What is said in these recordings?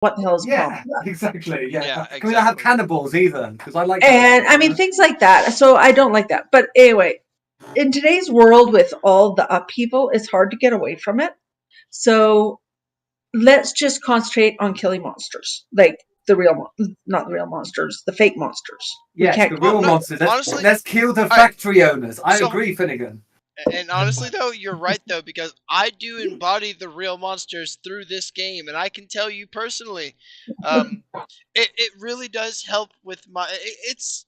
what the hell is the problem Yeah, with that? exactly. Yeah. Yeah, Can we not have exactly. cannibals either? Because I like And I cannibals. mean things like that. So I don't like that. But anyway, in today's world with all the upheaval, it's hard to get away from it. So let's just concentrate on killing monsters, like the real, not the real monsters, the fake monsters. We Yes, can't. the Well, real no, monsters. honestly, Let's kill the all right. factory owners. I So, agree, Finnegan. and honestly, though, you're right, though, because I do embody the real monsters through this game, and I can tell you personally, um, it really does help with it's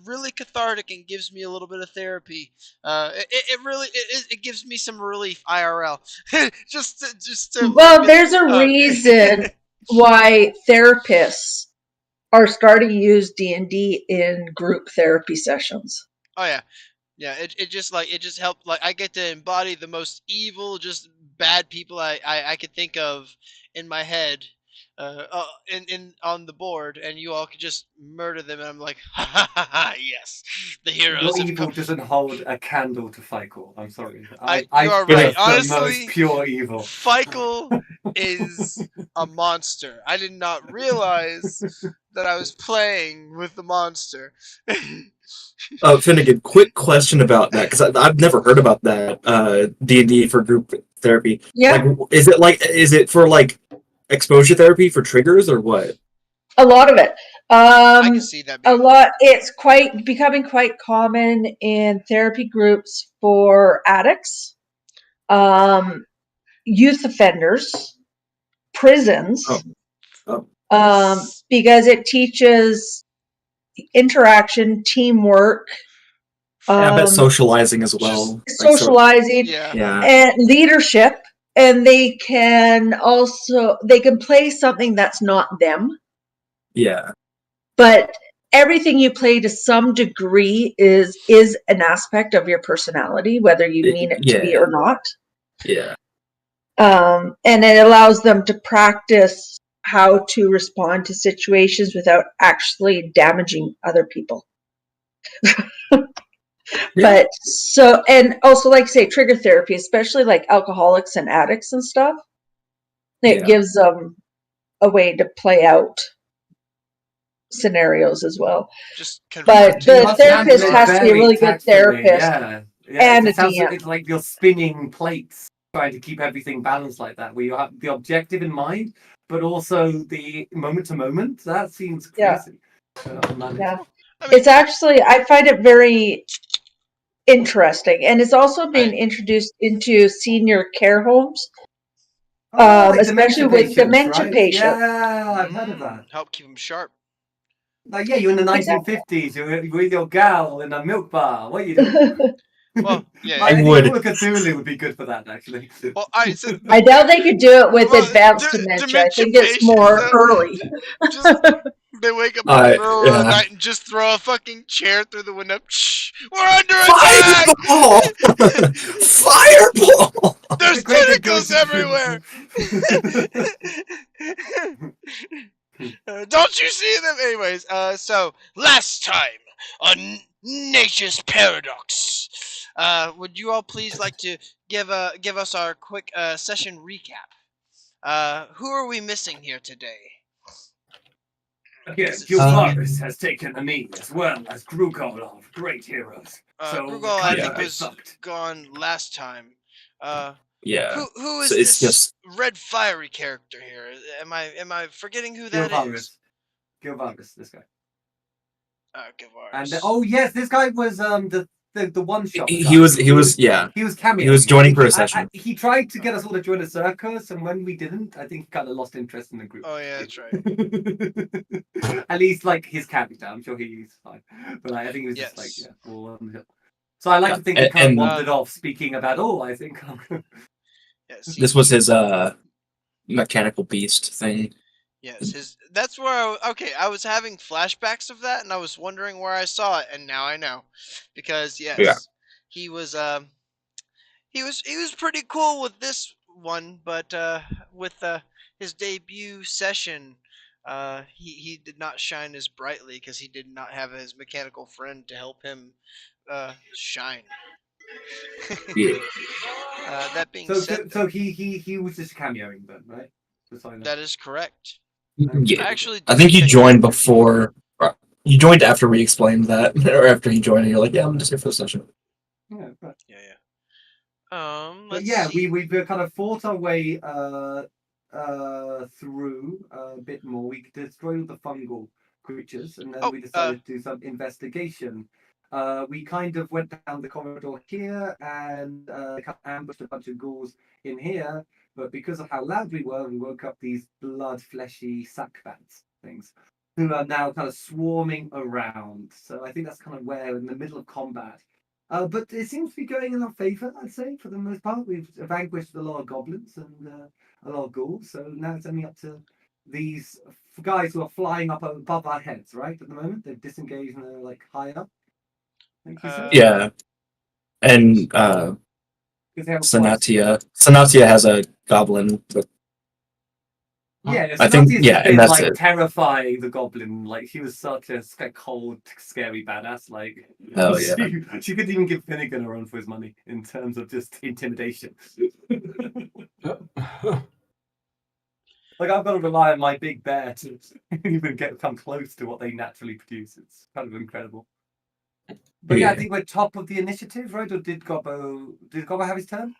really cathartic and gives me a little bit of therapy. It really it gives me some relief IRL. just to Well, there's a reason why therapists are starting to use D&D in group therapy sessions. Oh yeah. Yeah, it just like it just helped, like I get to embody the most evil, just bad people I could think of in my head, in on the board, and you all could just murder them, and I'm like, ha ha ha, ha yes, the Your heroes have evil come. doesn't hold a candle to Fico. I'm sorry. You I are right. face the most Honestly, pure evil. Fikel is a monster. I did not realize that I was playing with the monster. Finnegan, quick question about that, because I've never heard about that D&D for group therapy. Yeah. Is it for like exposure therapy for triggers or what? A lot of it. I can see that. A lot. It's becoming quite common in therapy groups for addicts, youth offenders, prisons, because it teaches interaction, teamwork. I bet socializing as well. Socializing, yeah. And leadership, and they can play something that's not them. Yeah. But everything you play to some degree is an aspect of your personality, whether you mean it to be or not. Yeah. And it allows them to practice how to respond to situations without actually damaging other people. But so, and also, like say, trigger therapy, especially like alcoholics and addicts and stuff, it gives them a way to play out scenarios as well. But the therapist has to be a really good therapist. And it's like you're spinning plates, trying to keep everything balanced like that, where you have the objective in mind, but also the moment to moment. That seems crazy. Yeah. It's actually, I find it very interesting, and it's also being introduced into senior care homes, especially with dementia patients. Yeah, I've heard of that. Help keep them sharp. Like, yeah, you're in the 1950s. You're with your gal in a milk bar. What are you doing? Well, yeah, I think Cthulhu would be good for that, actually. Well, I doubt they could do it with advanced dementia. I think it's more early. They wake up in the middle of the night and just throw a fucking chair through the window. Shh, we're under attack! Fireball! There's tentacles everywhere! Don't you see them? Anyways, so last time on Nature's Paradox, would you all please like to give us our quick session recap? Who are we missing here today? Yes, Gilvaris has taken a knee, as well as Grugolov, great heroes. Grugol, I think, was gone last time. Yeah. Who is this red fiery character here? Am I forgetting who that is? Gilvaris, this guy. Gilvaris. And yes, this guy was the one shot. He was cameo. He was joining for a session. He tried to get us all to join a circus, and when we didn't, I think he kind of lost interest in the group. Oh yeah, that's right. At least like his character, I'm sure he's fine, but I think he was just like So I like to think he kind of wandered off, speaking about I think. This was his mechanical beast thing. Yes, that's where I was having flashbacks of that, and I was wondering where I saw it, and now I know, because he was pretty cool with this one, but with his debut session, he did not shine as brightly because he did not have his mechanical friend to help him shine. That being said, so he was just cameoing then, right? That is correct. Yeah. Actually, I do think you think- joined before. You joined after we explained that, or after he joined, and you're like, "Yeah, I'm just here for the session." Yeah, but Let's yeah, see. we've kind of fought our way through a bit more. We destroyed the fungal creatures, and then Oh, we decided to do some investigation. We kind of went down the corridor here and kind of ambushed a bunch of ghouls in here, but because of how loud we were, we woke up these blood fleshy sack bats things who are now kind of swarming around. So I think that's kind of where, in the middle of combat. But it seems to be going in our favour, I'd say, for the most part. We've vanquished a lot of goblins and a lot of ghouls, so now it's only up to these guys who are flying up above our heads, right? At the moment, they've disengaged and they're like high up. I think you said? Yeah, and 'Cause they have a flight. Sanatia has a goblin. But Yeah, I think- Sonatia's yeah, just and been that's like it. terrifying the goblin. Like she was such a cold, scary badass. Like Oh, yeah. she couldn't even give Finnegan a run for his money in terms of just intimidation. Like I've got to rely on my big bear to even come close to what they naturally produce. It's kind of incredible. But yeah, I Yeah. think we're top of the initiative, right? Or did Gobbo have his turn?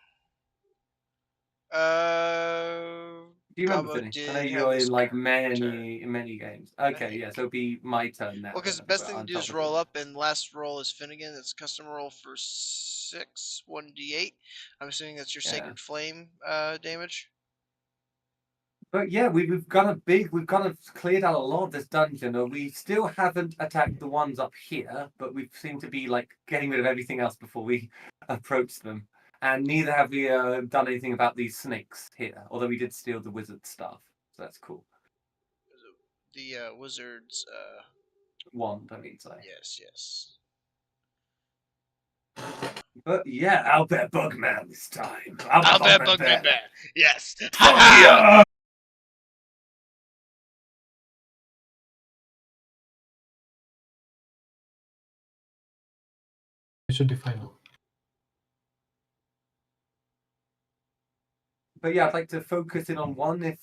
Do you remember, Gobbo Finny? I did know have you're his in like turn. many games. Okay, yeah, so it'll be my turn now. Well, because the then, best if thing we're to on do top is of roll it. up, and last roll is Finnegan. It's custom roll for 6, 1d8. I'm assuming that's your Yeah. Sacred Flame damage. But yeah, we've kind of cleared out a lot of this dungeon. And we still haven't attacked the ones up here, but we seem to be like getting rid of everything else before we approach them. And neither have we done anything about these snakes here, although we did steal the wizard stuff, so that's cool. The wizard's. Wand, I mean, say. Yes. But yeah, I'll bet Bugman this time. I'll bet Bugman Bear. Yes. Fire! It should be fine now. But yeah, I'd like to focus in on one if